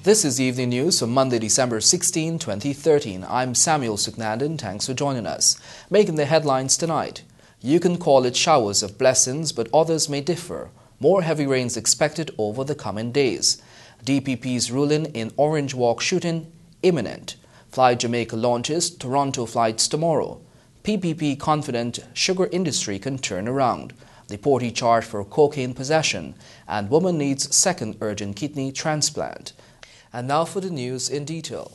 This is the evening news for Monday, December 16, 2013. I'm Samuel Suknandan. Thanks for joining us. Making the headlines tonight. You can call it showers of blessings, but others may differ. More heavy rains expected over the coming days. DPP's ruling in Orange Walk shooting imminent. Fly Jamaica launches Toronto flights tomorrow. PPP confident sugar industry can turn around. Deportee charged for cocaine possession. And woman needs second urgent kidney transplant. And now for the news in detail.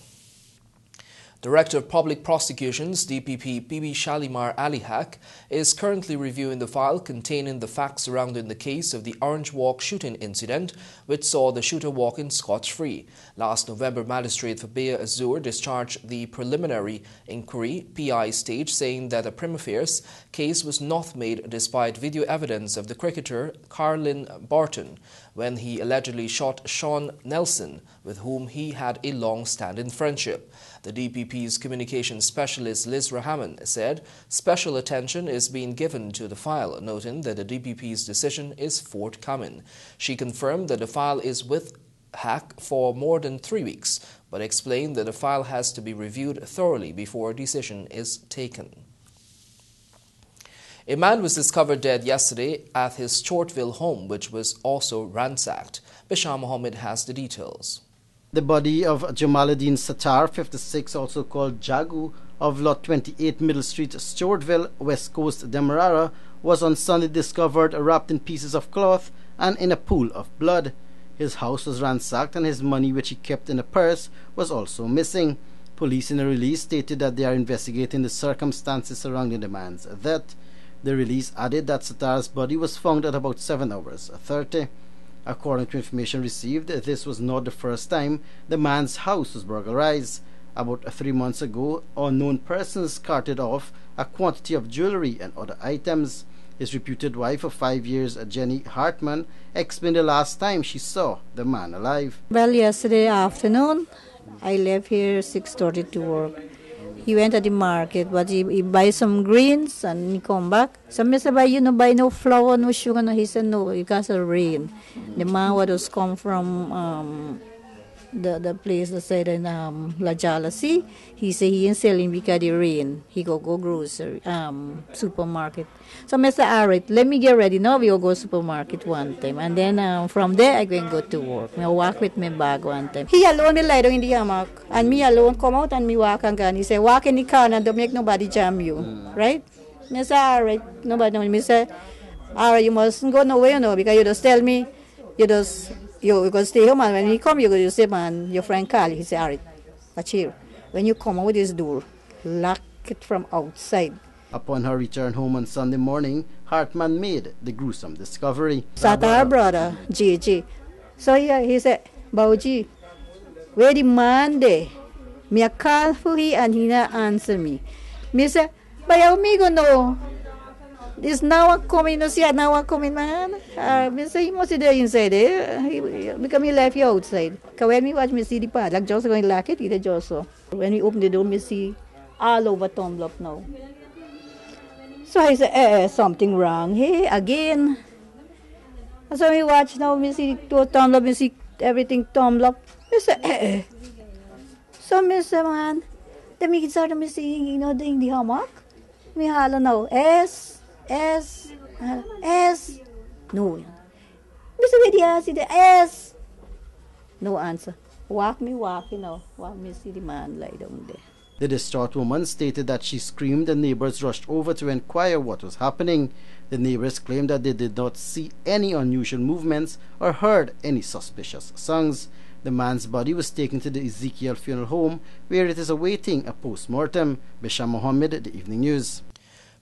Director of Public Prosecutions, DPP Bibi Shalimar Alihak, is currently reviewing the file containing the facts surrounding the case of the Orange Walk shooting incident, which saw the shooter walking scot-free. Last November, Magistrate for Bea Azur discharged the preliminary inquiry PI stage, saying that a prima facie case was not made despite video evidence of the cricketer Carlin Barton when he allegedly shot Sean Nelson, with whom he had a long-standing friendship. The DPP's communications specialist Liz Rahaman said special attention is being given to the file, noting that the DPP's decision is forthcoming. She confirmed that the file is with HAC for more than 3 weeks, but explained that the file has to be reviewed thoroughly before a decision is taken. A man was discovered dead yesterday at his Shortville home, which was also ransacked. Bashar Mohammed has the details. The body of Jamaluddin Sattar, 56, also called Jagu, of Lot 28 Middle Street, Shortville, West Coast, Demerara, was on Sunday discovered wrapped in pieces of cloth and in a pool of blood. His house was ransacked and his money, which he kept in a purse, was also missing. Police in a release stated that they are investigating the circumstances surrounding the man's death. The release added that Sattar's body was found at about 7 hours 30. According to information received, this was not the first time the man's house was burglarized. About 3 months ago, unknown persons carted off a quantity of jewelry and other items. His reputed wife of 5 years, Jenny Hartman, explained the last time she saw the man alive. Well, yesterday afternoon, I left here 6:30 to work. He went at the market, but he buy some greens and he come back. So I said, buy no flour, no sugar. No. He said, no, because of rain. The man was come from the place that said in La Jalasi. He said he ain't selling because of the rain. He go grocery, supermarket. So I said, all right, let me get ready. Now we go supermarket one time. And then from there, I go to work. I walk with my bag one time. He alone, me lie down in the hammock. And me alone come out and me walk and go. And he said, walk in the car and don't make nobody jam you. Right? I said, all right, nobody know. Me say, all right, you mustn't go nowhere, because you just tell me, you can stay home, and when he come, you say, man, your friend call you. He say, all right, watch here. When you come out with this door, lock it from outside. Upon her return home on Sunday morning, Hartman made the gruesome discovery. Sattar brother, JJ. So he said, Bauji, where the man there? Me a call for he and he not answer me. Me say, but how me go know? This now coming, no see now coming, man. Me say, he must be there inside there. Because he left you outside. Because when me watch, me see the padlock just going to lock it, he just so. When we open the door, me see all over tumble up now. So I say, something wrong here again. So we watch now, me see the door tumble up, me see everything tumble up. Me say, So me say, man, then me start me see, doing the hammock. Me holler now, S. No. Me say, where the ass is the S? No answer. Walk me now. Walk me see the man lie down there. The distraught woman stated that she screamed and neighbors rushed over to inquire what was happening. The neighbors claimed that they did not see any unusual movements or heard any suspicious sounds. The man's body was taken to the Ezekiel Funeral Home, where it is awaiting a post-mortem. Bashar Mohammed, The Evening News.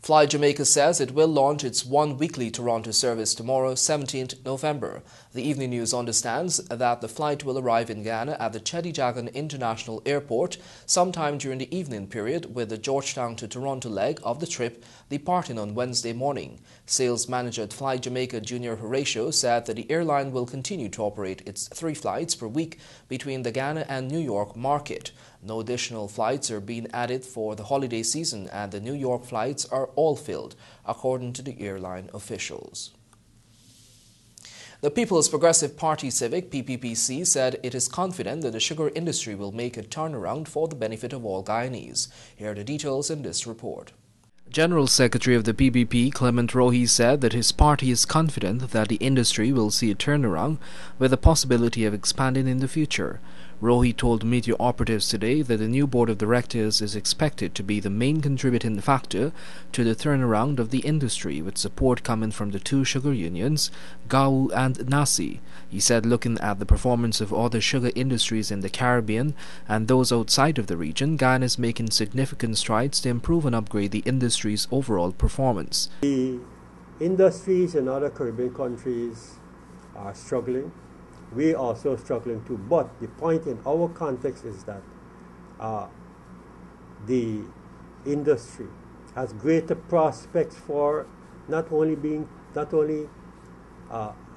Fly Jamaica says it will launch its one weekly Toronto service tomorrow, 17th November. The Evening News understands that the flight will arrive in Ghana at the Chedijagan International Airport sometime during the evening period, with the Georgetown to Toronto leg of the trip departing on Wednesday morning. Sales manager at Fly Jamaica Junior Horatio said that the airline will continue to operate its 3 flights per week between the Ghana and New York market. No additional flights are being added for the holiday season, and the New York flights are all filled, according to the airline officials. The People's Progressive Party Civic, PPPC, said it is confident that the sugar industry will make a turnaround for the benefit of all Guyanese. Here are the details in this report. General Secretary of the PPP, Clement Rohi, said that his party is confident that the industry will see a turnaround with the possibility of expanding in the future. Rohi told media operatives today that the new board of directors is expected to be the main contributing factor to the turnaround of the industry, with support coming from the two sugar unions, GAU and NASI. He said looking at the performance of other sugar industries in the Caribbean and those outside of the region, Guyana is making significant strides to improve and upgrade the industry's overall performance. The industries in other Caribbean countries are struggling. We are also struggling too, but the point in our context is that the industry has greater prospects for not only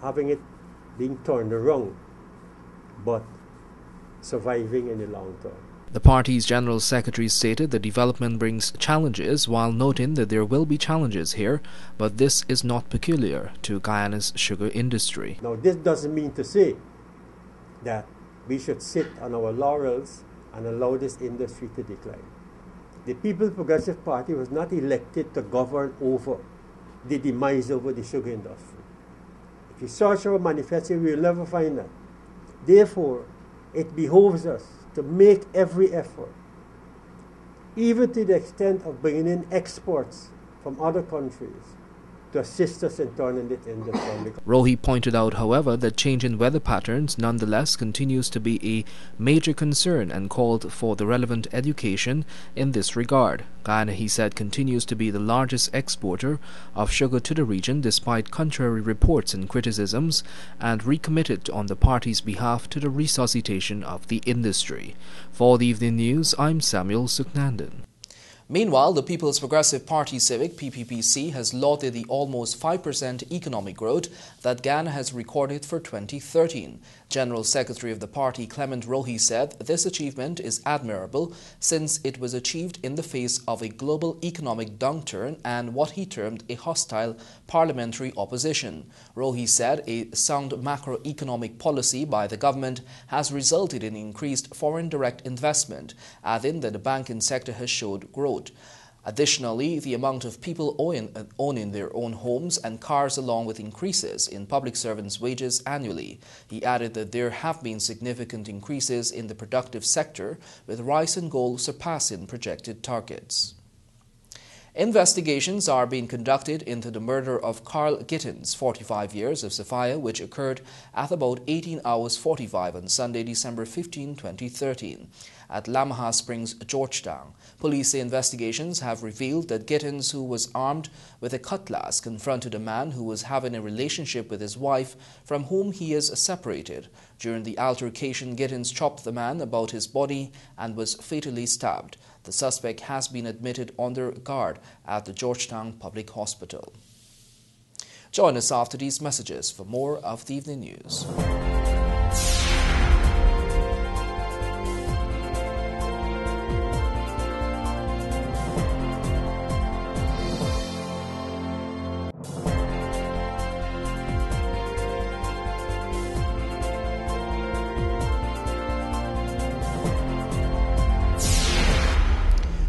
having it being turned around, but surviving in the long term. The party's General Secretary stated the development brings challenges, while noting that there will be challenges here, but this is not peculiar to Guyana's sugar industry. Now, this doesn't mean to say that we should sit on our laurels and allow this industry to decline. The People's Progressive Party was not elected to govern over the demise over the sugar industry. If you search our manifesto, we will never find that. Therefore, it behoves us to make every effort, even to the extent of bringing in exports from other countries, to assist us in turning it into public. Rohi pointed out, however, that changing weather patterns nonetheless continues to be a major concern and called for the relevant education in this regard. Guyana, he said, continues to be the largest exporter of sugar to the region despite contrary reports and criticisms, and recommitted on the party's behalf to the resuscitation of the industry. For the Evening News, I'm Samuel Suknandan. Meanwhile, the People's Progressive Party Civic, PPPC, has lauded the almost 5% economic growth that Guyana has recorded for 2013. General Secretary of the party, Clement Rohi, said this achievement is admirable since it was achieved in the face of a global economic downturn and what he termed a hostile parliamentary opposition. Rohi said a sound macroeconomic policy by the government has resulted in increased foreign direct investment, adding that the banking sector has showed growth. Additionally, the amount of people owning their own homes and cars, along with increases in public servants' wages annually. He added that there have been significant increases in the productive sector, with rice and gold surpassing projected targets. Investigations are being conducted into the murder of Carl Gittins, 45 years, of Sophia, which occurred at about 18 hours 45 on Sunday, December 15, 2013, at Lamaha Springs, Georgetown. Police say investigations have revealed that Gittins, who was armed with a cutlass, confronted a man who was having a relationship with his wife, from whom he is separated. During the altercation, Gittins chopped the man about his body and was fatally stabbed. The suspect has been admitted under guard at the Georgetown Public Hospital. Join us after these messages for more of the Evening News.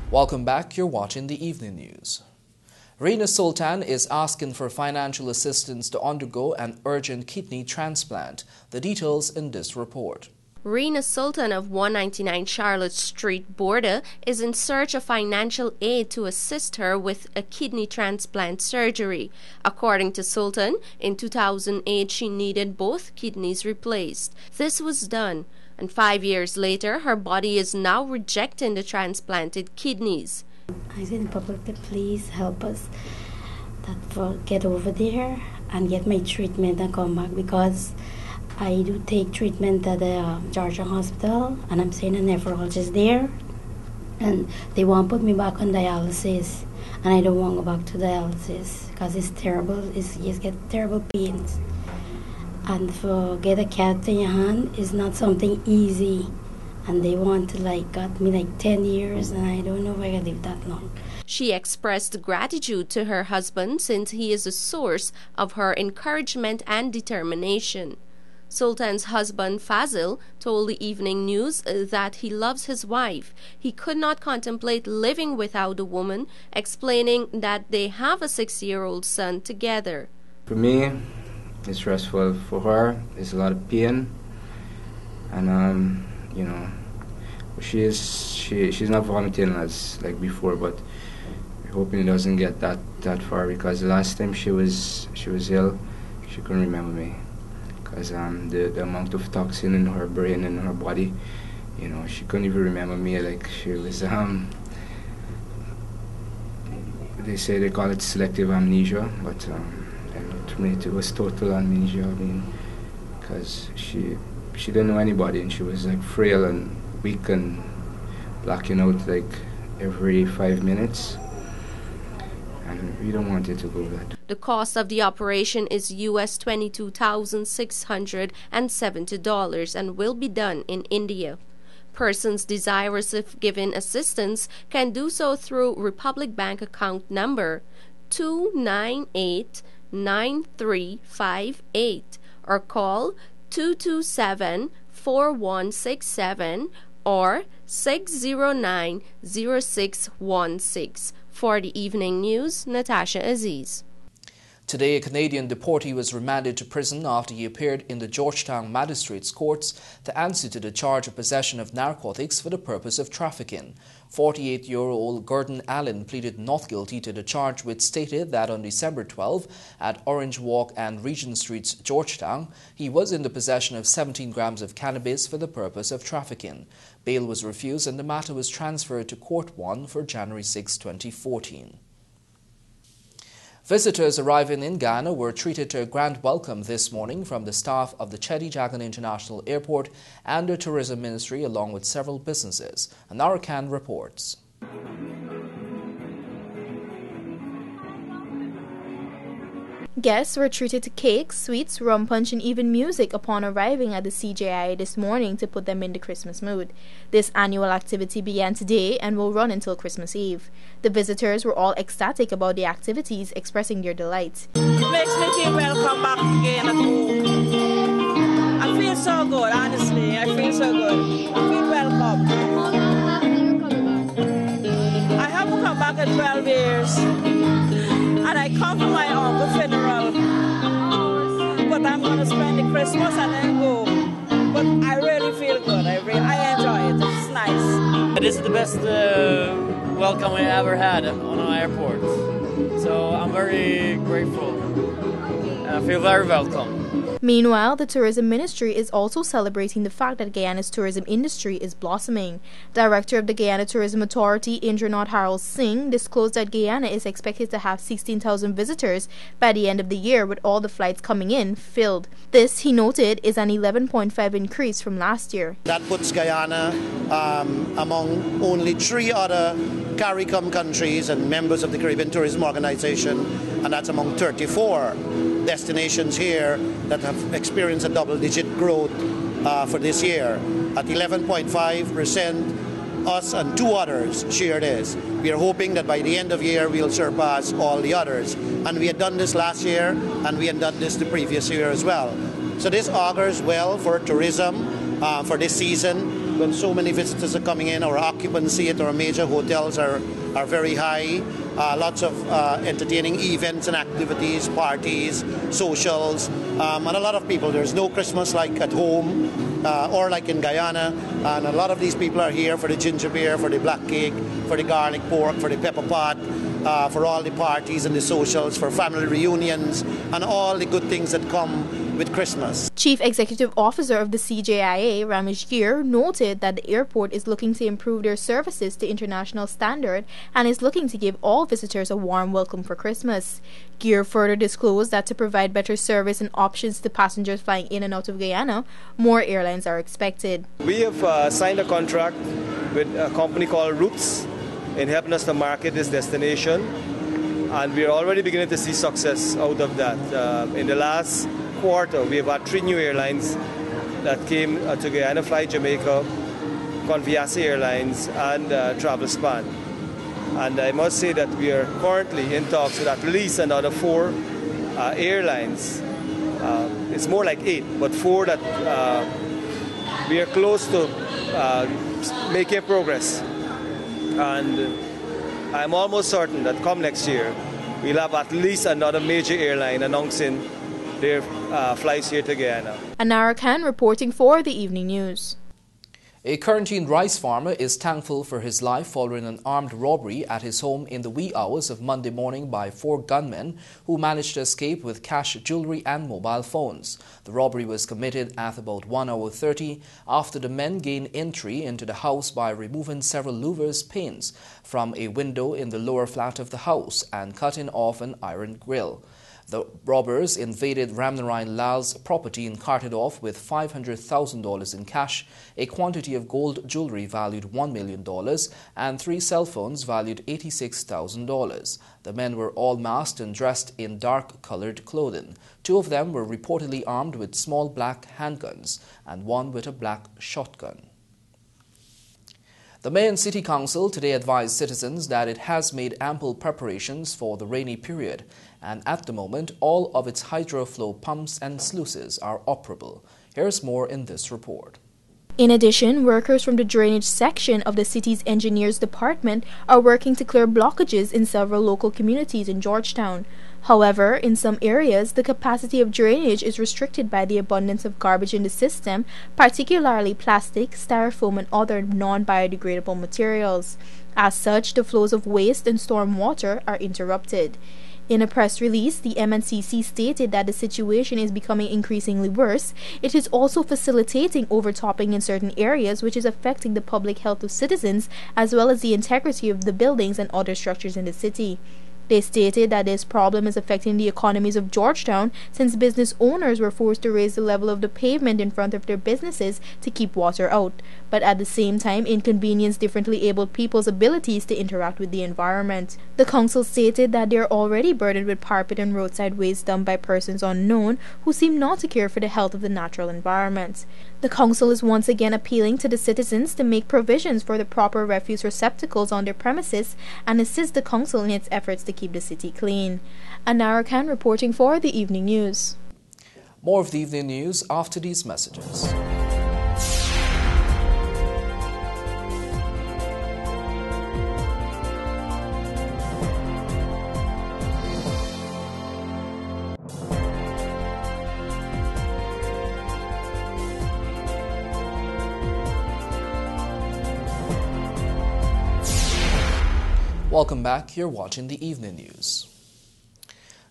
Welcome back. You're watching the Evening News. Rina Sultan is asking for financial assistance to undergo an urgent kidney transplant. The details in this report. Rina Sultan of 199 Charlotte Street, Border, is in search of financial aid to assist her with a kidney transplant surgery. According to Sultan, in 2008 she needed both kidneys replaced. This was done, and 5 years later her body is now rejecting the transplanted kidneys. I said, public, please help us get over there and get my treatment and come back, because I do take treatment at the Georgia Hospital, and I'm seeing a nephrologist there, and they want to put me back on dialysis, and I don't want to go back to dialysis because it's terrible. You get terrible pains, and for get a catheter in your hand is not something easy, and they want to got me 10 years, and I don't know if I can live that long. She expressed gratitude to her husband since he is a source of her encouragement and determination. Sultan's husband Fazil told the Evening News that he loves his wife. He could not contemplate living without the woman, explaining that they have a 6-year-old son together. For me, it's stressful. For her, it's a lot of pain, and you know, she's not vomiting as like before, but we're hoping it doesn't get that far, because the last time she was ill, she couldn't remember me, because the amount of toxin in her brain and her body, you know, she couldn't even remember me. Like she was they say they call it selective amnesia, but to me it was total amnesia. I mean, because she didn't know anybody, and she was like frail and weak and blacking out like every 5 minutes, and we don't want it to go that. The cost of the operation is US $22,670 and will be done in India. Persons desirous of giving assistance can do so through Republic Bank account number 2989358 or call 227-4167 or 609-0616. For the Evening News, Natasha Aziz. Today, a Canadian deportee was remanded to prison after he appeared in the Georgetown Magistrates Courts to answer to the charge of possession of narcotics for the purpose of trafficking. 48-year-old Gordon Allen pleaded not guilty to the charge, which stated that on December 12 at Orange Walk and Regent Streets, Georgetown, he was in the possession of 17 grams of cannabis for the purpose of trafficking. Bail was refused and the matter was transferred to Court 1 for January 6, 2014. Visitors arriving in Ghana were treated to a grand welcome this morning from the staff of the Chedi Jagan International Airport and the Tourism Ministry, along with several businesses. Anarakan reports. Guests were treated to cakes, sweets, rum punch, and even music upon arriving at the CJIA this morning to put them in the Christmas mood. This annual activity began today and will run until Christmas Eve. The visitors were all ecstatic about the activities, expressing their delight. It makes me feel welcome back again at home. I feel so good, honestly. I feel so good. I feel welcome. I haven't come back in 12 years. And I come for my uncle's funeral, but I'm going to spend the Christmas and then go. But I really feel good. I enjoy it. It's nice. This is the best welcome I ever had on an airport. So I'm very grateful. I feel very welcome. Meanwhile, the Tourism Ministry is also celebrating the fact that Guyana's tourism industry is blossoming. Director of the Guyana Tourism Authority, Indranath Harold Singh, disclosed that Guyana is expected to have 16,000 visitors by the end of the year, with all the flights coming in filled. This, he noted, is an 11.5% increase from last year. That puts Guyana among only 3 other CARICOM countries and members of the Caribbean Tourism Organization, and that's among 34 destinations here that have experienced a double-digit growth for this year. At 11.5%, us and 2 others share this. We are hoping that by the end of the year we'll surpass all the others. And we had done this last year, and we had done this the previous year as well. So this augurs well for tourism for this season, when so many visitors are coming in. Our occupancy at our major hotels are very high. Lots of entertaining events and activities, parties, socials, and a lot of people. There's no Christmas like at home or like in Guyana, and a lot of these people are here for the ginger beer, for the black cake, for the garlic pork, for the pepper pot, for all the parties and the socials, for family reunions, and all the good things that come with Christmas. Chief Executive Officer of the CJIA, Ramesh Gir, noted that the airport is looking to improve their services to international standard and is looking to give all visitors a warm welcome for Christmas. Gir further disclosed that to provide better service and options to passengers flying in and out of Guyana, more airlines are expected. We have signed a contract with a company called Roots in helping us to market this destination, and we are already beginning to see success out of that. In the last quarter, we have had 3 new airlines that came to Guyana: Fly Jamaica, Conviasa Airlines, and Travel Span. And I must say that we are currently in talks with at least another 4 airlines. It's more like 8, but 4 that we are close to making progress. And I'm almost certain that come next year, we'll have at least another major airline announcing their flights here to Guyana. Anara Khan reporting for the Evening News. A quarantined rice farmer is thankful for his life following an armed robbery at his home in the wee hours of Monday morning by 4 gunmen who managed to escape with cash, jewelry and mobile phones. The robbery was committed at about 1:30 after the men gained entry into the house by removing several louvers panes from a window in the lower flat of the house and cutting off an iron grill. The robbers invaded Ramnarine Lal's property and carted off with $500,000 in cash, a quantity of gold jewelry valued $1 million, and 3 cell phones valued $86,000. The men were all masked and dressed in dark-colored clothing. 2 of them were reportedly armed with small black handguns and 1 with a black shotgun. The Mayor and City Council today advised citizens that it has made ample preparations for the rainy period, and at the moment all of its hydroflow pumps and sluices are operable. Here's more in this report. In addition, workers from the drainage section of the city's engineers department are working to clear blockages in several local communities in Georgetown. However, in some areas, the capacity of drainage is restricted by the abundance of garbage in the system, particularly plastic, styrofoam, and other non-biodegradable materials. As such, the flows of waste and storm water are interrupted. In a press release, the MNCC stated that the situation is becoming increasingly worse. It is also facilitating overtopping in certain areas, which is affecting the public health of citizens as well as the integrity of the buildings and other structures in the city. They stated that this problem is affecting the economies of Georgetown since business owners were forced to raise the level of the pavement in front of their businesses to keep water out, but at the same time inconvenience differently abled people's abilities to interact with the environment. The council stated that they are already burdened with carpet and roadside waste dumped by persons unknown who seem not to care for the health of the natural environment. The council is once again appealing to the citizens to make provisions for the proper refuse receptacles on their premises and assist the council in its efforts to keep the city clean. Anara Khan reporting for the Evening News. More of the Evening News after these messages. Welcome back. You're watching the Evening News.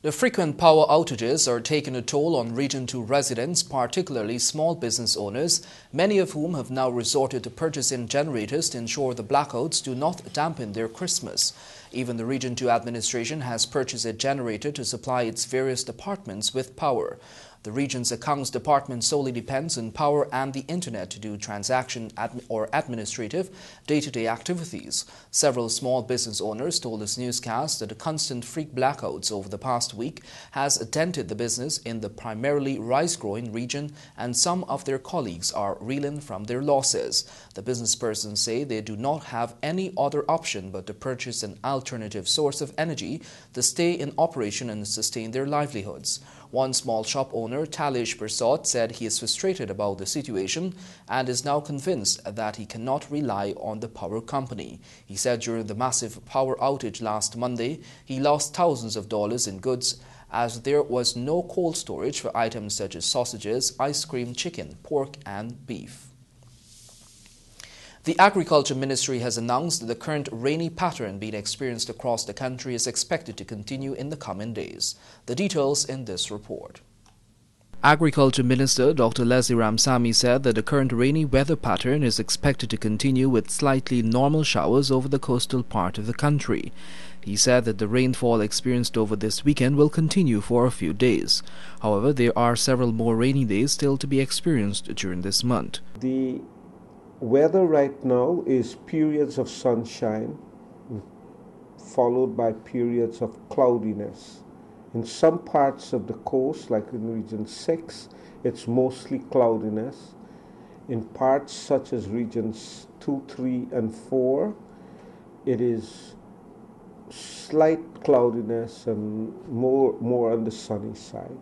The frequent power outages are taking a toll on Region 2 residents, particularly small business owners, many of whom have now resorted to purchasing generators to ensure the blackouts do not dampen their Christmas. Even the Region 2 administration has purchased a generator to supply its various departments with power. The region's accounts department solely depends on power and the internet to do transaction or administrative day-to-day activities. Several small business owners told this newscast that the constant freak blackouts over the past week has dented the business in the primarily rice-growing region, and some of their colleagues are reeling from their losses. The business persons say they do not have any other option but to purchase an alternative source of energy to stay in operation and sustain their livelihoods. One small shop owner, Talish Persot, said he is frustrated about the situation and is now convinced that he cannot rely on the power company. He said during the massive power outage last Monday, he lost thousands of dollars in goods as there was no cold storage for items such as sausages, ice cream, chicken, pork and beef. The Agriculture Ministry has announced that the current rainy pattern being experienced across the country is expected to continue in the coming days. The details in this report. Agriculture Minister Dr. Leslie Ramsamy said that the current rainy weather pattern is expected to continue with slightly normal showers over the coastal part of the country. He said that the rainfall experienced over this weekend will continue for a few days. However, there are several more rainy days still to be experienced during this month. The weather right now is periods of sunshine followed by periods of cloudiness. In some parts of the coast, like in Region 6, it's mostly cloudiness. In parts such as Regions 2, 3, and 4, it is slight cloudiness and more on the sunny side.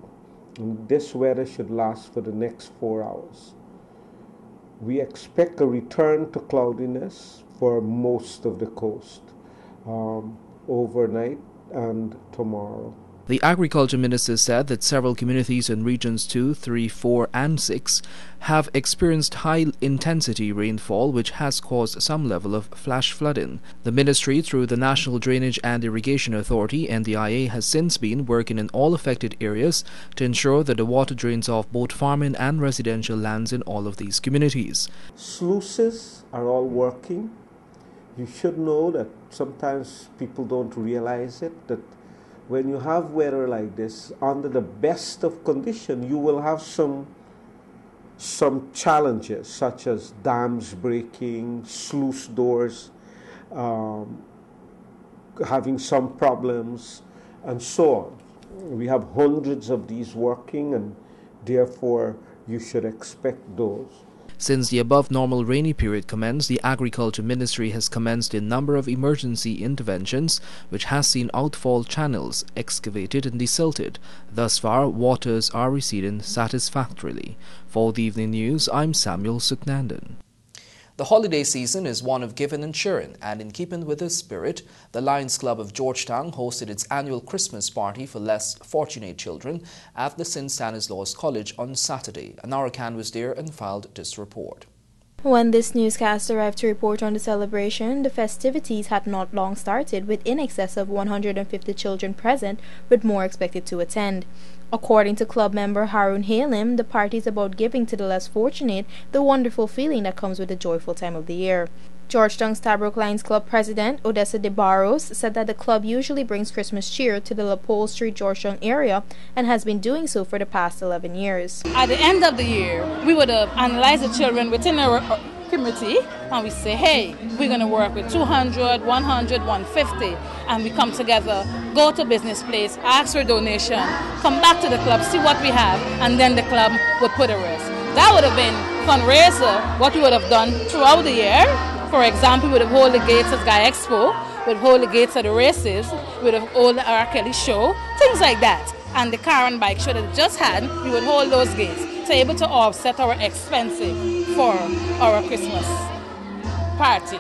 And this weather should last for the next 4 hours. We expect a return to cloudiness for most of the coast overnight and tomorrow. The Agriculture Minister said that several communities in Regions 2, 3, 4 and 6 have experienced high-intensity rainfall which has caused some level of flash flooding. The Ministry, through the National Drainage and Irrigation Authority (NDIA), has since been working in all affected areas to ensure that the water drains off both farming and residential lands in all of these communities. Sluices are all working. You should know that sometimes people don't realize it, that when you have weather like this, under the best of condition, you will have some challenges, such as dams breaking, sluice doors having some problems, and so on. We have hundreds of these working, and therefore you should expect those. Since the above normal rainy period commenced, the Agriculture Ministry has commenced a number of emergency interventions which has seen outfall channels excavated and desilted. Thus far, waters are receding satisfactorily. For the Evening News, I'm Samuel Suknandan. The holiday season is one of giving and sharing, and in keeping with this spirit, the Lions Club of Georgetown hosted its annual Christmas party for less fortunate children at the St. Stanislaus College on Saturday. Anara Khan was there and filed this report. When this newscast arrived to report on the celebration, the festivities had not long started, with in excess of 150 children present, with more expected to attend. According to club member Harun Halim, the party is about giving to the less fortunate the wonderful feeling that comes with the joyful time of the year. Georgetown Stabroek Lions Club President Odessa de Barros said that the club usually brings Christmas cheer to the LaPole Street, Georgetown area and has been doing so for the past 11 years. At the end of the year, we would analyze the children within our committee and we say, hey, we're going to work with 200, 100, 150, and we come together, go to business place, ask for donation, come back to the club, see what we have, and then the club would put a rest. That would have been fundraiser, what we would have done throughout the year. For example, we would have held the gates at Guy Expo, we would hold the gates at the races, we would have held the R. Kelly show, things like that. And the car and bike show that we just had, we would hold those gates to be able to offset our expenses for our Christmas party.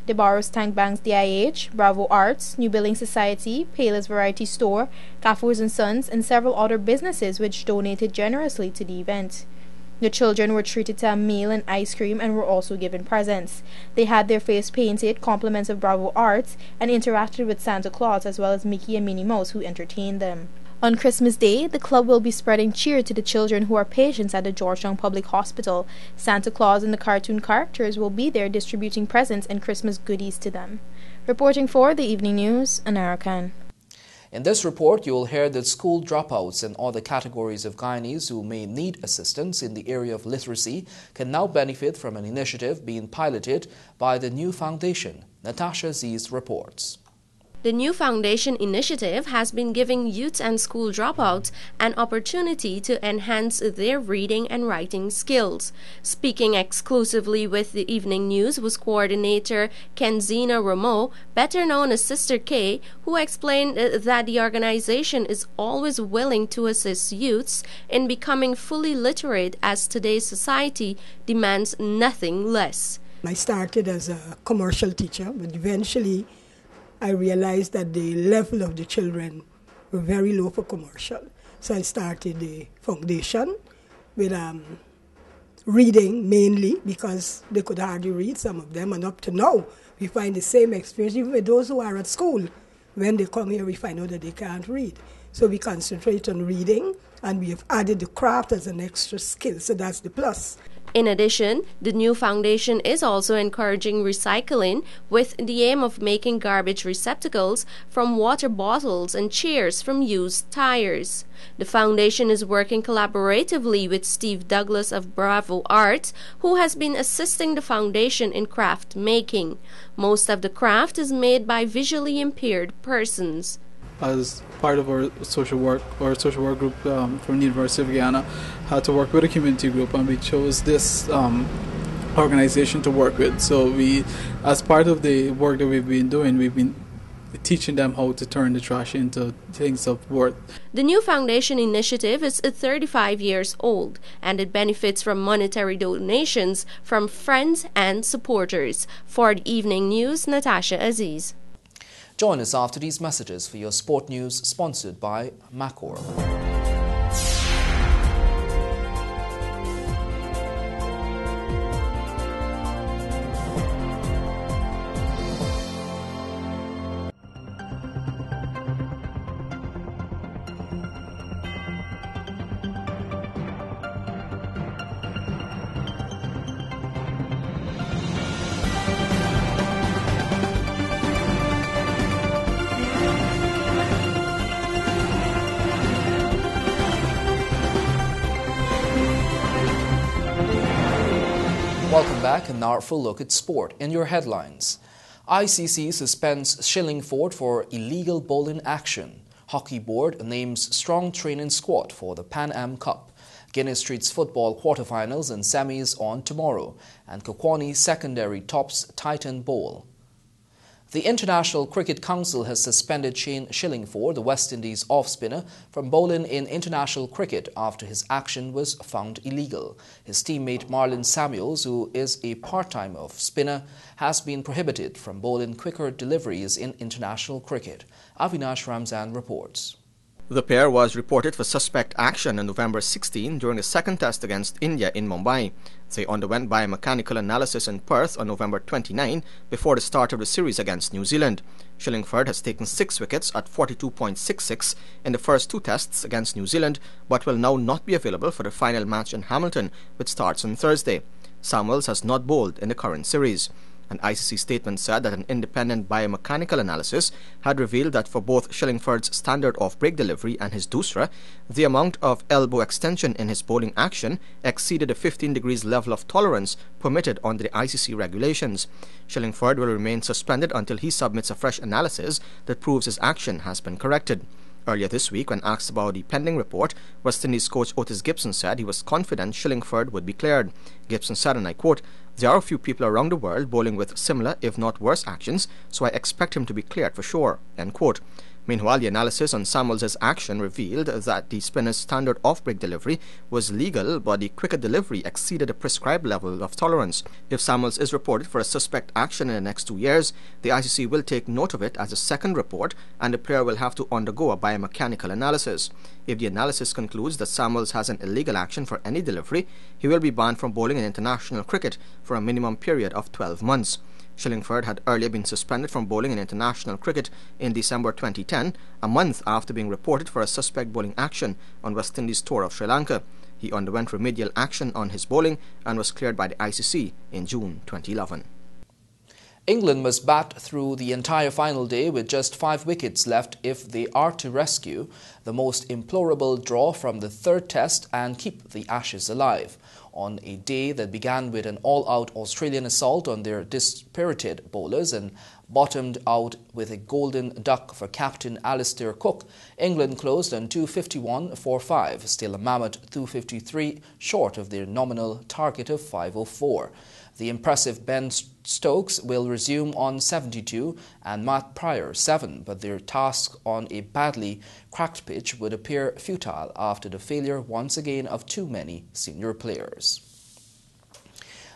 The Barros Tank Banks DIH, Bravo Arts, New Building Society, Payless Variety Store, Cafos and Sons, and several other businesses which donated generously to the event. The children were treated to a meal and ice cream and were also given presents. They had their face painted, compliments of Bravo Arts, and interacted with Santa Claus as well as Mickey and Minnie Mouse, who entertained them. On Christmas Day, the club will be spreading cheer to the children who are patients at the Georgetown Public Hospital. Santa Claus and the cartoon characters will be there distributing presents and Christmas goodies to them. Reporting for the Evening News, Anara Khan. In this report, you will hear that school dropouts and other categories of Guyanese who may need assistance in the area of literacy can now benefit from an initiative being piloted by the new foundation. Natasha Z's reports. The new foundation initiative has been giving youth and school dropouts an opportunity to enhance their reading and writing skills. Speaking exclusively with the Evening News was coordinator Kenzina Rameau, better known as Sister K, who explained that the organization is always willing to assist youths in becoming fully literate as today's society demands nothing less. I started as a commercial teacher, but eventually I realized that the level of the children were very low for commercial. So I started the foundation with reading mainly because they could hardly read, some of them, and up to now we find the same experience even with those who are at school. When they come here we find out that they can't read. So we concentrate on reading and we have added the craft as an extra skill, so that's the plus. In addition, the new foundation is also encouraging recycling with the aim of making garbage receptacles from water bottles and chairs from used tires. The foundation is working collaboratively with Steve Douglas of Bravo Arts, who has been assisting the foundation in craft making. Most of the craft is made by visually impaired persons. As part of our social work group from the University of Guyana, had to work with a community group, and we chose this organization to work with. So we, as part of the work that we've been doing, we've been teaching them how to turn the trash into things of worth. The new foundation initiative is 35 years old, and it benefits from monetary donations from friends and supporters. For the Evening News, Natasha Aziz. Join us after these messages for your sport news, sponsored by Macor. Welcome back, and now a full look at sport in your headlines. ICC suspends Shillingford for illegal bowling action. Hockey Board names strong training squad for the Pan Am Cup. Guinness Street's football quarterfinals and semis on tomorrow, and Kokwani secondary tops Titan Bowl. The International Cricket Council has suspended Shane Shillingford, the West Indies off-spinner, from bowling in international cricket after his action was found illegal. His teammate Marlon Samuels, who is a part-time off-spinner, has been prohibited from bowling quicker deliveries in international cricket. Avinash Ramzan reports. The pair was reported for suspect action on November 16 during the second test against India in Mumbai. They underwent biomechanical analysis in Perth on November 29 before the start of the series against New Zealand. Shillingford has taken 6 wickets at 42.66 in the first 2 tests against New Zealand, but will now not be available for the final match in Hamilton, which starts on Thursday. Samuels has not bowled in the current series. An ICC statement said that an independent biomechanical analysis had revealed that for both Shillingford's standard off-break delivery and his doosra, the amount of elbow extension in his bowling action exceeded the 15 degrees level of tolerance permitted under the ICC regulations. Shillingford will remain suspended until he submits a fresh analysis that proves his action has been corrected. Earlier this week, when asked about the pending report, West Indies coach Otis Gibson said he was confident Shillingford would be cleared. Gibson said, and I quote, "There are a few people around the world bowling with similar, if not worse, actions, so I expect him to be cleared for sure." End quote. Meanwhile, the analysis on Samuels' action revealed that the spinner's standard off-break delivery was legal, but the quicker delivery exceeded the prescribed level of tolerance. If Samuels is reported for a suspect action in the next 2 years, the ICC will take note of it as a second report, and the player will have to undergo a biomechanical analysis. If the analysis concludes that Samuels has an illegal action for any delivery, he will be banned from bowling in international cricket for a minimum period of 12 months. Shillingford had earlier been suspended from bowling in international cricket in December 2010, a month after being reported for a suspect bowling action on West Indies tour of Sri Lanka. He underwent remedial action on his bowling and was cleared by the ICC in June 2011. England must bat through the entire final day with just 5 wickets left if they are to rescue the most implorable draw from the third test and keep the Ashes alive. On a day that began with an all-out Australian assault on their dispirited bowlers and bottomed out with a golden duck for captain Alistair Cook, England closed on 251 for 5, still a mammoth 253 short of their nominal target of 504. The impressive Ben Stokes will resume on 72 and Matt Pryor 7, but their task on a badly cracked pitch would appear futile after the failure once again of too many senior players.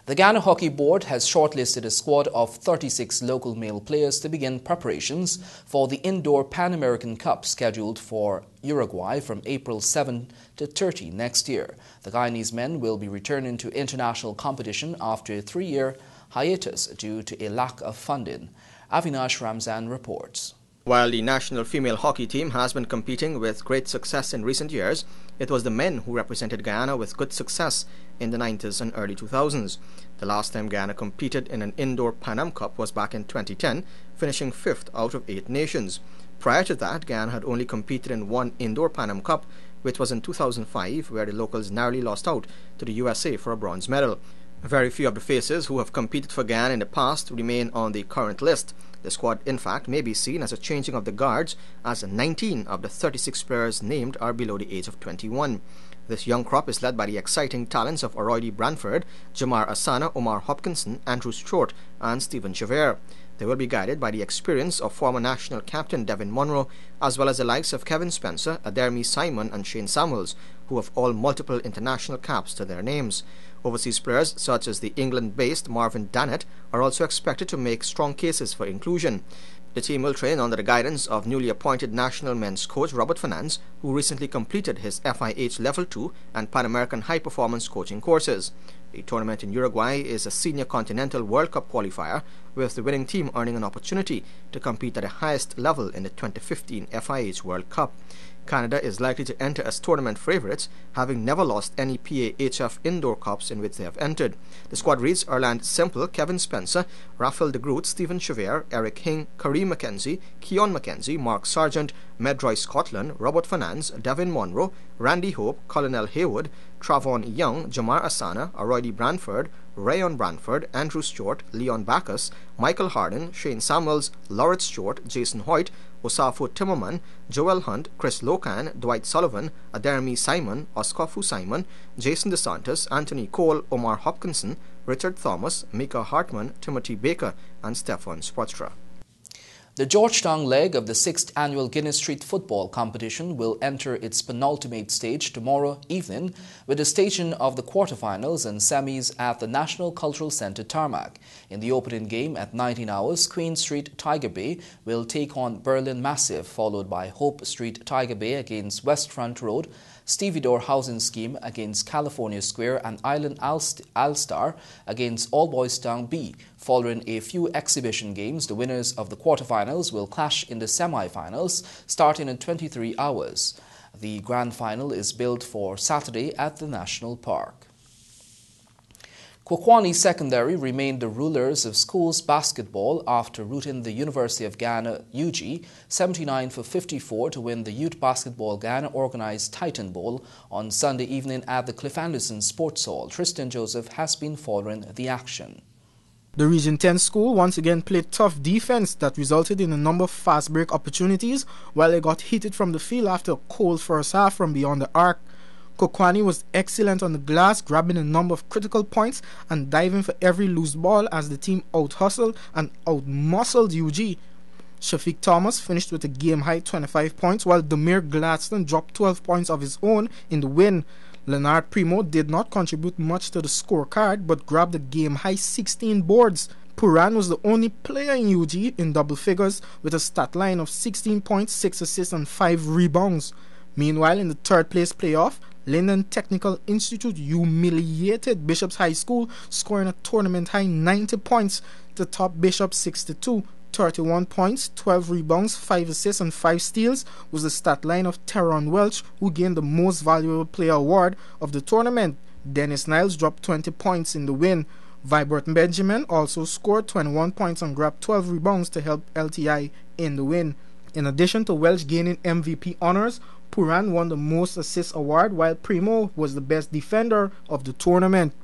The Ghana Hockey Board has shortlisted a squad of 36 local male players to begin preparations for the indoor Pan American Cup scheduled for Uruguay from April 7 to 30 next year. The Guyanese men will be returning to international competition after a 3-year hiatus due to a lack of funding. Avinash Ramzan reports. While the national female hockey team has been competing with great success in recent years, it was the men who represented Guyana with good success in the 90s and early 2000s. The last time Guyana competed in an indoor Pan Am Cup was back in 2010, finishing 5th out of 8 nations. Prior to that, Guyana had only competed in one indoor Pan Am Cup, which was in 2005, where the locals narrowly lost out to the USA for a bronze medal. Very few of the faces who have competed for Guyana in the past remain on the current list. The squad, in fact, may be seen as a changing of the guards, as 19 of the 36 players named are below the age of 21. This young crop is led by the exciting talents of Oroidi Branford, Jamar Asana, Omar Hopkinson, Andrew Short, and Stephen Chavere. They will be guided by the experience of former national captain Devin Monroe, as well as the likes of Kevin Spencer, Adermi Simon and Shane Samuels, who have all multiple international caps to their names. Overseas players such as the England-based Marvin Dannett are also expected to make strong cases for inclusion. The team will train under the guidance of newly appointed national men's coach Robert Fernandes, who recently completed his FIH Level 2 and Pan American High Performance coaching courses. The tournament in Uruguay is a Senior Continental World Cup qualifier, with the winning team earning an opportunity to compete at the highest level in the 2015 FIH World Cup. Canada is likely to enter as tournament favourites, having never lost any PAHF indoor cups in which they have entered. The squad reads Erland Simple, Kevin Spencer, Raphael de Groot, Stephen Chevere, Eric Hing, Kareem McKenzie, Keon McKenzie, Mark Sargent, Medroy Scotland, Robert Fernandes, Devin Monroe, Randy Hope, Colonel Haywood, Travon Young, Jamar Asana, Aroydi Branford, Rayon Branford, Andrew Stewart, Leon Backus, Michael Harden, Shane Samuels, Lauritz Stewart, Jason Hoyt, Osafo Timmerman, Joel Hunt, Chris Locan, Dwight Sullivan, Adermi Simon, Oskofu Simon, Jason DeSantis, Anthony Cole, Omar Hopkinson, Richard Thomas, Mika Hartman, Timothy Baker, and Stefan Spotstra. The Georgetown leg of the 6th Annual Guinness Street Football Competition will enter its penultimate stage tomorrow evening with the staging of the quarterfinals and semis at the National Cultural Centre Tarmac. In the opening game at 19 hours, Queen Street Tiger Bay will take on Berlin Massive, followed by Hope Street Tiger Bay against West Front Road, Stevedore Housing Scheme against California Square, and Island All-Star against All Boys Town B. Following a few exhibition games, the winners of the quarterfinals will clash in the semi-finals starting in 23 hours. The grand final is billed for Saturday at the National Park. Kwakwani Secondary remained the rulers of schools basketball after routing the University of Ghana UG 79-54 to win the Youth Basketball Ghana organized Titan Bowl on Sunday evening at the Cliff Anderson Sports Hall. Tristan Joseph has been following the action. The Region 10 school once again played tough defense that resulted in a number of fast break opportunities, while they got heated from the field after a cold first half from beyond the arc. Kwakwani was excellent on the glass, grabbing a number of critical points and diving for every loose ball as the team out-hustled and out-muscled UG. Shafiq Thomas finished with a game-high 25 points, while Demir Gladstone dropped 12 points of his own in the win. Leonard Primo did not contribute much to the scorecard, but grabbed a game-high 16 boards. Puran was the only player in UG in double figures with a stat line of 16 points, 6 assists and 5 rebounds. Meanwhile, in the third-place playoff, Linden Technical Institute humiliated Bishop's High School, scoring a tournament-high 90 points to top Bishop 62. 31 points, 12 rebounds, 5 assists and 5 steals was the stat line of Teron Welch, who gained the Most Valuable Player award of the tournament. Dennis Niles dropped 20 points in the win. Vibert Benjamin also scored 21 points and grabbed 12 rebounds to help LTI in the win. In addition to Welch gaining MVP honors, Puran won the Most Assists award, while Primo was the best defender of the tournament.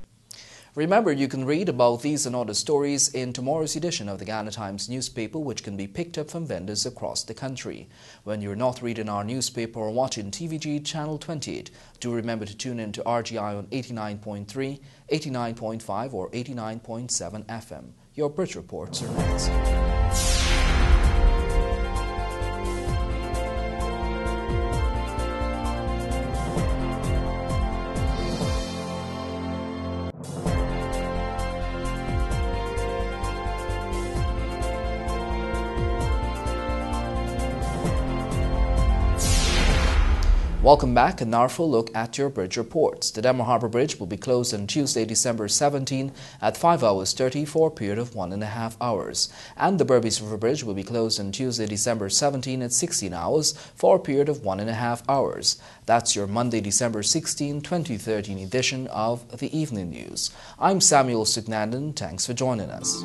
Remember, you can read about these and other stories in tomorrow's edition of the Ghana Times newspaper, which can be picked up from vendors across the country. When you're not reading our newspaper or watching TVG Channel 28, do remember to tune in to RGI on 89.3, 89.5 or 89.7 FM. Your Bridge Reports are next. Welcome back, and now for a look at your bridge reports. The Demo Harbour Bridge will be closed on Tuesday, December 17 at 5 hours 30 for a period of 1.5 hours. And the Berbice River Bridge will be closed on Tuesday, December 17 at 16 hours for a period of 1.5 hours. That's your Monday, December 16, 2013 edition of the Evening News. I'm Samuel Sugnandan. Thanks for joining us.